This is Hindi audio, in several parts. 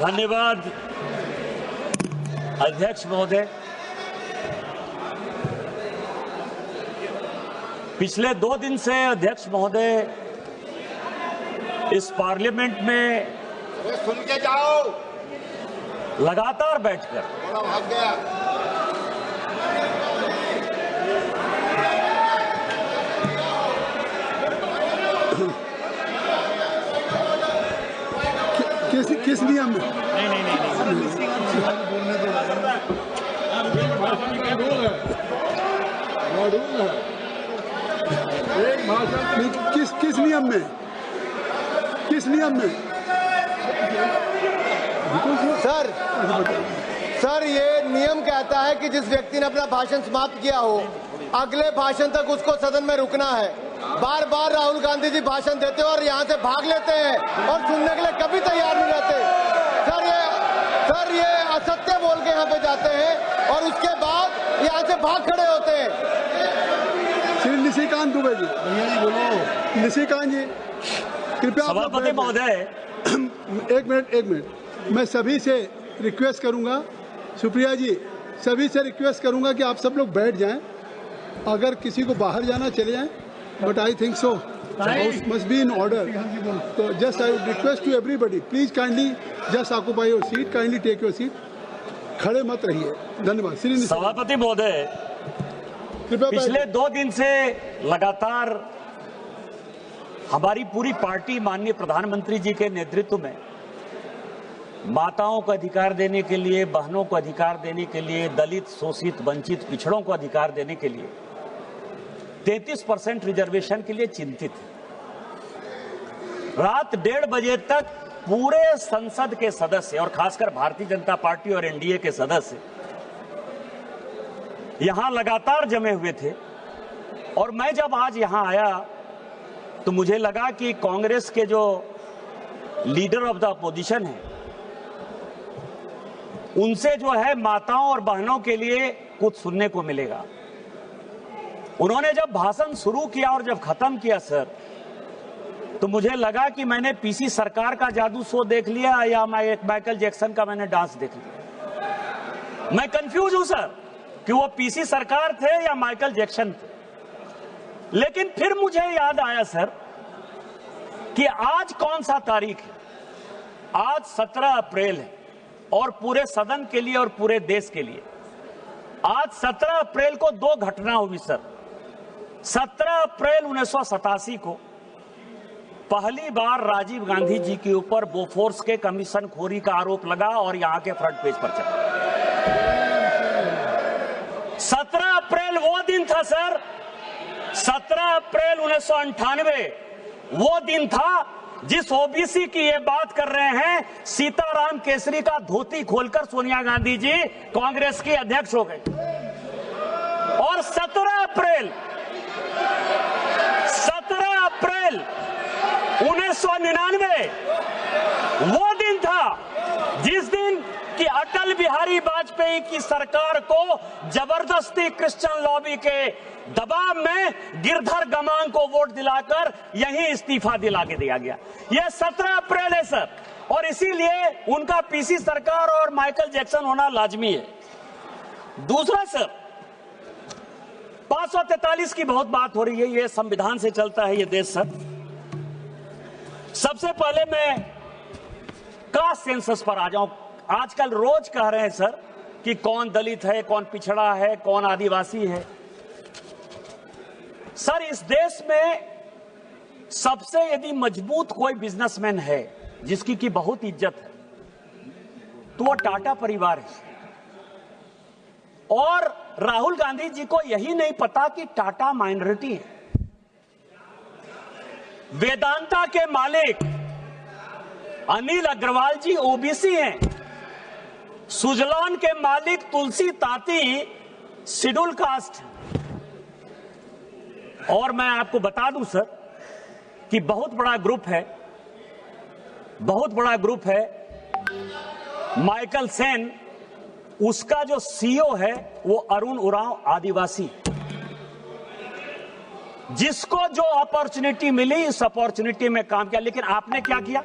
धन्यवाद अध्यक्ष महोदय। पिछले 2 दिन से अध्यक्ष महोदय इस पार्लियामेंट में सुन के जाओ लगातार बैठकर भाग गया। किस नियम में? किस नियम में? किस नियम में? सर ये नियम कहता है कि जिस व्यक्ति ने अपना भाषण समाप्त किया हो अगले भाषण तक उसको सदन में रुकना है। बार बार राहुल गांधी जी भाषण देते हैं और यहाँ से भाग लेते हैं और सुनने के लिए कभी तैयार नहीं रहते। सर ये असत्य बोल के यहाँ पे जाते हैं और उसके बाद यहाँ से भाग खड़े होते हैं। श्री निशिकांत दुबे जी, बोलो। निशिकांत जी कृपया सभापति महोदय। एक मिनट मैं सभी से रिक्वेस्ट करूंगा, सुप्रिया जी सभी से रिक्वेस्ट करूंगा कि आप सब लोग बैठ जाएं। अगर किसी को बाहर जाना चले जाएं, but I think so house must be in order. तो just I request to everybody, please kindly just occupy your seat, kindly take your seat, खड़े मत रहिए। धन्यवाद। श्री सभापति महोदय, पिछले 2 दिन से लगातार हमारी पूरी पार्टी माननीय प्रधानमंत्री जी के नेतृत्व में माताओं को अधिकार देने के लिए, बहनों को अधिकार देने के लिए, दलित, शोषित, वंचित, पिछड़ों को अधिकार देने के लिए 33% रिजर्वेशन के लिए चिंतित है। रात 1:30 बजे तक पूरे संसद के सदस्य और खासकर भारतीय जनता पार्टी और एनडीए के सदस्य यहां लगातार जमे हुए थे। और मैं जब आज यहां आया तो मुझे लगा कि कांग्रेस के जो लीडर ऑफ द अपोजिशन है उनसे जो है माताओं और बहनों के लिए कुछ सुनने को मिलेगा। उन्होंने जब भाषण शुरू किया और जब खत्म किया सर, तो मुझे लगा कि मैंने पीसी सरकार का जादू शो देख लिया या माइकल जैक्सन का मैंने डांस देख लिया। मैं कंफ्यूज हूं सर कि वो पीसी सरकार थे या माइकल जैक्सन थे। लेकिन फिर मुझे याद आया सर कि आज कौन सा तारीख है। आज 17 अप्रैल है और पूरे सदन के लिए और पूरे देश के लिए आज 17 अप्रैल को 2 घटना हुई सर। 17 अप्रैल 1987 को पहली बार राजीव गांधी जी के ऊपर बोफोर्स के कमीशन खोरी का आरोप लगा और यहां के फ्रंट पेज पर चला। 17 अप्रैल वो दिन था सर। 17 अप्रैल 1998 वो दिन था जिस ओबीसी की ये बात कर रहे हैं, सीताराम केसरी का धोती खोलकर सोनिया गांधी जी कांग्रेस की अध्यक्ष हो गए। और 17 अप्रैल 1999 वो दिन था जिस दिन कि अटल बिहारी वाजपेयी की सरकार को जबरदस्ती क्रिश्चियन लॉबी के दबाव में गिरधर गमांग को वोट दिलाकर यही इस्तीफा दिला के दिया गया। यह 17 अप्रैल है सर। और इसीलिए उनका पीसी सरकार और माइकल जैक्सन होना लाजमी है। दूसरा सर, 543 की बहुत बात हो रही है। यह संविधान से चलता है ये देश सर। सबसे पहले मैं कास्ट सेंसस पर आ जाऊं। आजकल रोज कह रहे हैं सर कि कौन दलित है, कौन पिछड़ा है, कौन आदिवासी है। सर इस देश में सबसे यदि मजबूत कोई बिजनेसमैन है जिसकी की बहुत इज्जत है तो वो टाटा परिवार है। और राहुल गांधी जी को यही नहीं पता कि टाटा माइनॉरिटी है। वेदांता के मालिक अनिल अग्रवाल जी ओबीसी हैं। सुजलॉन के मालिक तुलसी ताती शेड्यूल कास्ट है। और मैं आपको बता दूं सर कि बहुत बड़ा ग्रुप है माइकल सेन, उसका जो सीईओ है वो अरुण उरांव आदिवासी। जिसको जो अपॉर्चुनिटी मिली इस अपॉर्चुनिटी में काम किया। लेकिन आपने क्या किया?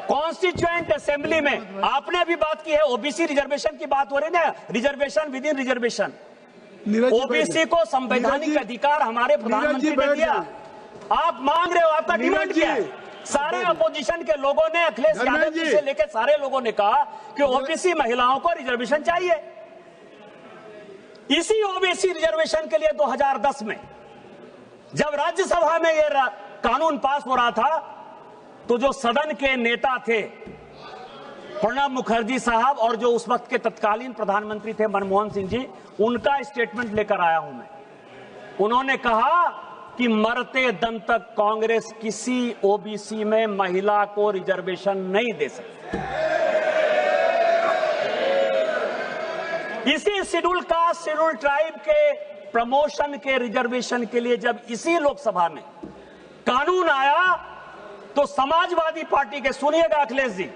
कॉन्स्टिट्यूएंट असेंबली में आपने अभी बात की है, ओबीसी रिजर्वेशन की बात हो रही है ना, reservation with in reservation. OBC को संवैधानिक अधिकार हमारे प्रधानमंत्री ने दिया। आप मांग रहे हो, आपका डिमांड क्या है? सारे अपोजिशन के लोगों ने, अखिलेश यादव जी से लेकर सारे लोगों ने कहा कि ओबीसी महिलाओं को रिजर्वेशन चाहिए। इसी ओबीसी रिजर्वेशन के लिए 2010 में जब राज्यसभा में यह कानून पास हो रहा था, तो जो सदन के नेता थे प्रणब मुखर्जी साहब और जो उस वक्त के तत्कालीन प्रधानमंत्री थे मनमोहन सिंह जी, उनका स्टेटमेंट लेकर आया हूं मैं। उन्होंने कहा कि मरते दम तक कांग्रेस किसी ओबीसी में महिला को रिजर्वेशन नहीं दे सकती। इसी शेड्यूल कास्ट शेड्यूल ट्राइब के प्रमोशन के रिजर्वेशन के लिए जब इसी लोकसभा में कानून आया, तो समाजवादी पार्टी के, सुनिएगा अखिलेश जी,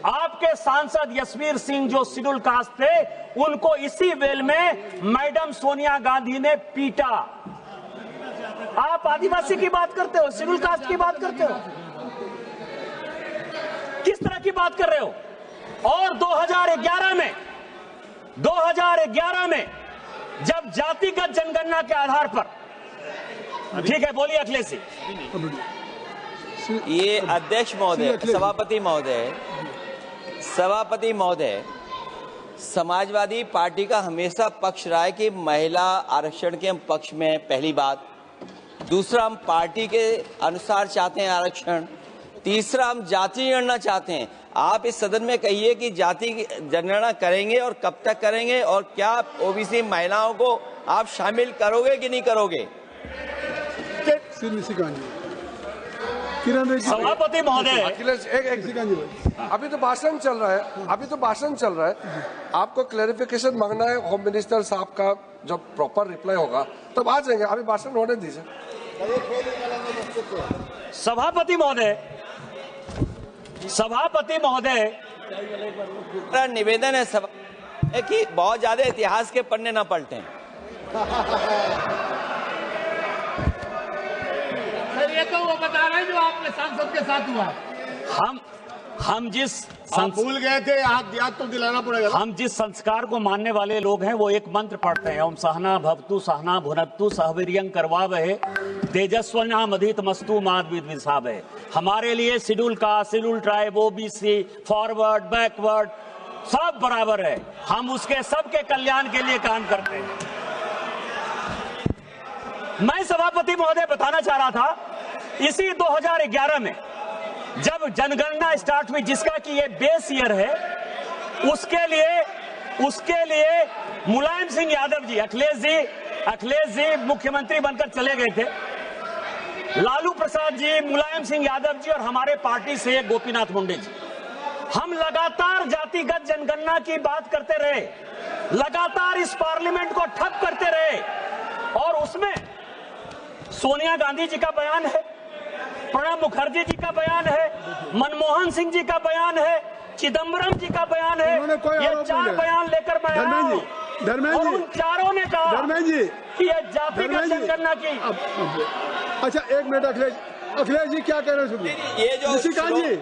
आपके सांसद यशवीर सिंह जो शेड्यूल कास्ट थे, उनको इसी वेल में मैडम सोनिया गांधी ने पीटा। आप आदिवासी की बात करते हो, शेड्यूल कास्ट की बात करते हो, किस तरह की बात कर रहे हो? और 2011 में जब जातिगत जनगणना के आधार पर, ठीक है बोलिए अखिलेश जी। ये अध्यक्ष महोदय, सभापति महोदय, समाजवादी पार्टी का हमेशा पक्ष रहा है कि महिला आरक्षण के हम पक्ष में, पहली बात। दूसरा, हम पार्टी के अनुसार चाहते हैं आरक्षण। तीसरा, हम जाति जनगणना चाहते हैं। आप इस सदन में कहिए कि जाति जनगणना करेंगे और कब तक करेंगे, और क्या ओबीसी महिलाओं को आप शामिल करोगे कि नहीं करोगे? सभापति महोदय, अखिलेश अभी तो भाषण चल रहा है, आपको क्लैरिफिकेशन मांगना है होम मिनिस्टर साहब का, जब प्रॉपर रिप्लाई होगा तब आ जाएंगे, अभी भाषण होने दीजिए। सभापति महोदय, निवेदन है कि बहुत ज्यादा इतिहास के पन्ने न पलटें। ये तो वो बता रहे हैं जो आपके सांसद के साथ हुआ। हम जिस भूल गए थे, याद तो दिलाना पड़ेगा। हम जिस संस्कार को मानने वाले लोग हैं, वो एक मंत्र पढ़ते हैं, ओम सहना भवतु सहना भुनक्तु सहवीर्यं करवावहे तेजस्विनामधितमस्तु मा द्विषावहे। हमारे लिए schedule caste, schedule tribe, OBC, forward, backward सब बराबर है। हम उसके सबके कल्याण के लिए काम करते हैं। मैं सभापति महोदय बताना चाह रहा था, इसी 2011 में जब जनगणना स्टार्ट हुई, जिसका कि ये बेस ईयर है, उसके लिए मुलायम सिंह यादव जी, अखिलेश जी मुख्यमंत्री बनकर चले गए थे, लालू प्रसाद जी, मुलायम सिंह यादव जी और हमारे पार्टी से गोपीनाथ मुंडे जी, हम लगातार जातिगत जनगणना की बात करते रहे, लगातार इस पार्लियामेंट को ठप करते रहे, और उसमें सोनिया गांधी जी का बयान है, प्रणब मुखर्जी जी का बयान है, मनमोहन सिंह जी का बयान है, चिदम्बरम जी का बयान है। ये 4 बयान लेकर मैं आया हूं, और उन चारों ने कहा कि ये जातिगत जनगणना की। अच्छा, एक मिनट अखिलेश जी क्या कह रहे हैं? ये जो निशिकांत जी,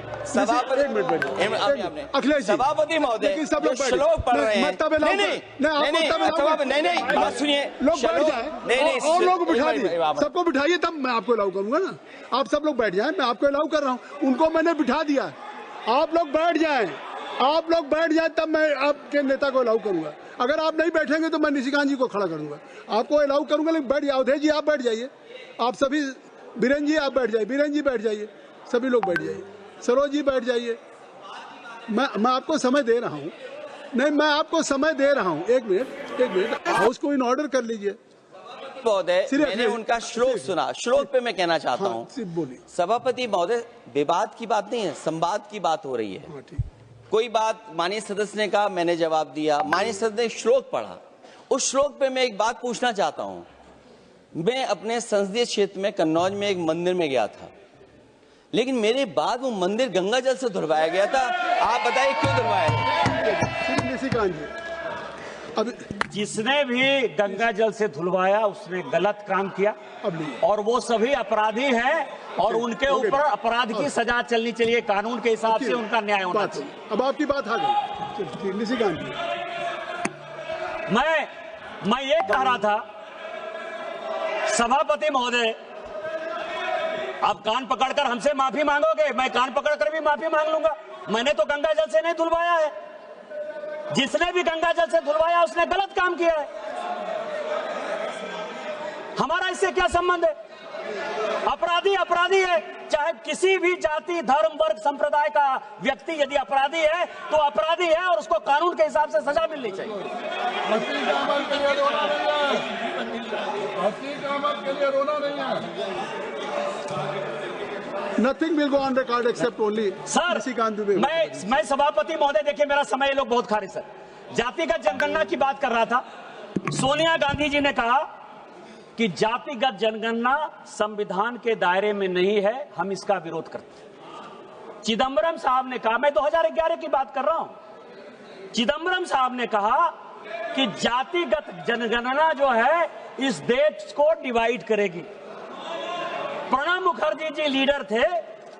अखिलेश सभापति महोदय श्लोक पढ़ रहे हैं, नहीं सुनिए, लोग बैठ जाए और लोग बिठा दिए, सबको बिठाइए तब मैं आपको अलाउ करूंगा ना। आप सब लोग बैठ जाएं, मैं आपको अलाउ कर रहा हूं, उनको मैंने बिठा दिया। आप लोग बैठ जाएं तब मैं आपके नेता को अलाउ करूंगा। अगर आप नहीं बैठेंगे तो मैं निशिकांत जी को खड़ा करूंगा, आपको अलाउ करूंगा। लेकिन बैठ जाओ, अवधेश जी आप बैठ जाइए, आप सभी, बीरेन जी आप बैठ जाइए, बीरेन जी बैठ जाइए, सभी लोग बैठ जाइए, सरोज जी बैठ जाइए। मैं आपको समय दे रहा हूँ, नहीं मैं आपको समय दे रहा हूँ। एक मिनट, हाउस को इन ऑर्डर कर लीजिए। महोदय, मैंने उनका श्लोक सुना, श्लोक पे मैं कहना चाहता हूँ। सभापति महोदय, विवाद की बात नहीं है, संवाद की बात हो रही है। कोई बात माननीय सदस्य ने कहा, मैंने जवाब दिया, माननीय सदस्य ने श्लोक पढ़ा, उस श्लोक पे मैं एक बात पूछना चाहता हूँ। मैं अपने संसदीय क्षेत्र में कन्नौज में एक मंदिर में गया था, लेकिन मेरे बाद वो मंदिर गंगा जल से धुलवाया गया था। आप बताइए क्यों धुलवाया? निशिकांत जी, अब जिसने भी गंगा जल से धुलवाया उसने गलत काम किया और वो सभी अपराधी हैं और उनके ऊपर अपराध की सजा चलनी चाहिए, कानून के हिसाब से उनका न्याय होना चाहिए। अब आपकी बात आ गई निशिकांत जी। मैं ये कह रहा था सभापति महोदय, आप कान पकड़कर हमसे माफी मांगोगे, मैं कान पकड़कर भी माफी मांग लूंगा। मैंने तो गंगा जल से नहीं धुलवाया है, जिसने भी गंगा जल से धुलवाया उसने गलत काम किया है। हमारा इससे क्या संबंध है? अपराधी अपराधी है, चाहे किसी भी जाति धर्म वर्ग संप्रदाय का व्यक्ति यदि अपराधी है तो अपराधी है और उसको कानून के हिसाब से सजा मिलनी चाहिए। Nothing will go on record except only sir, मैं सभापति महोदय, देखिए मेरा समय ये लोग बहुत खा रहे सर। जातिगत जनगणना की बात कर रहा था। सोनिया गांधी जी ने कहा कि जातिगत जनगणना संविधान के दायरे में नहीं है, हम इसका विरोध करते हैं। चिदंबरम साहब ने कहा, मैं 2011 की बात कर रहा हूं, चिदंबरम साहब ने कहा कि जातिगत जनगणना जो है इस देश को डिवाइड करेगी। प्रणब मुखर्जी जी लीडर थे,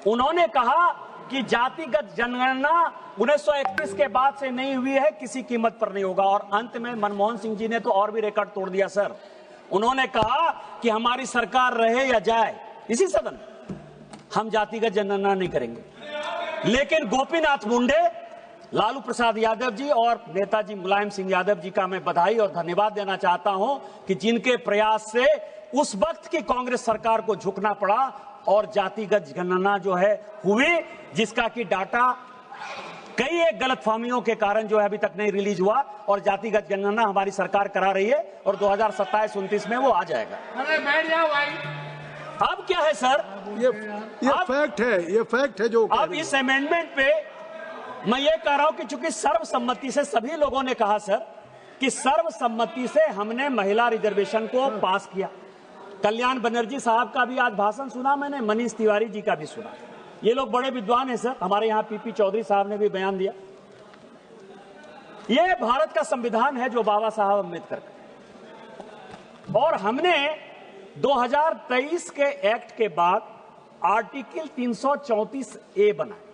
उन्होंने कहा कि जातिगत जनगणना 1931 के बाद से नहीं हुई है, किसी कीमत पर नहीं होगा। और अंत में मनमोहन सिंह जी ने तो और भी रिकॉर्ड तोड़ दिया सर। उन्होंने कहा कि हमारी सरकार रहे या जाए इसी सदन हम जातिगत जनगणना नहीं करेंगे। लेकिन गोपीनाथ मुंडे, लालू प्रसाद यादव जी और नेताजी मुलायम सिंह यादव जी का मैं बधाई और धन्यवाद देना चाहता हूं कि जिनके प्रयास से उस वक्त की कांग्रेस सरकार को झुकना पड़ा और जातिगत गणना जो है हुई, जिसका कि डाटा कई एक गलतफहमियों के कारण जो है अभी तक नहीं रिलीज हुआ और जातिगत जनगणना हमारी सरकार करा रही है और 2027-29 में वो आ जाएगा। अरे बैठ जाओ भाई। अब क्या है सर, ये फैक्ट है जो अब इस अमेंडमेंट पे मैं ये कह रहा हूं कि चूंकि सर्वसम्मति से सभी लोगों ने कहा सर कि सर्वसम्मति से हमने महिला रिजर्वेशन को पास किया। कल्याण बनर्जी साहब का भी आज भाषण सुना मैंने, मनीष तिवारी जी का भी सुना। ये लोग बड़े विद्वान हैं सर। हमारे यहाँ पीपी चौधरी साहब ने भी बयान दिया। ये भारत का संविधान है जो बाबा साहब अम्बेडकर का, और हमने 2023 के एक्ट के बाद आर्टिकल 334A बनाया।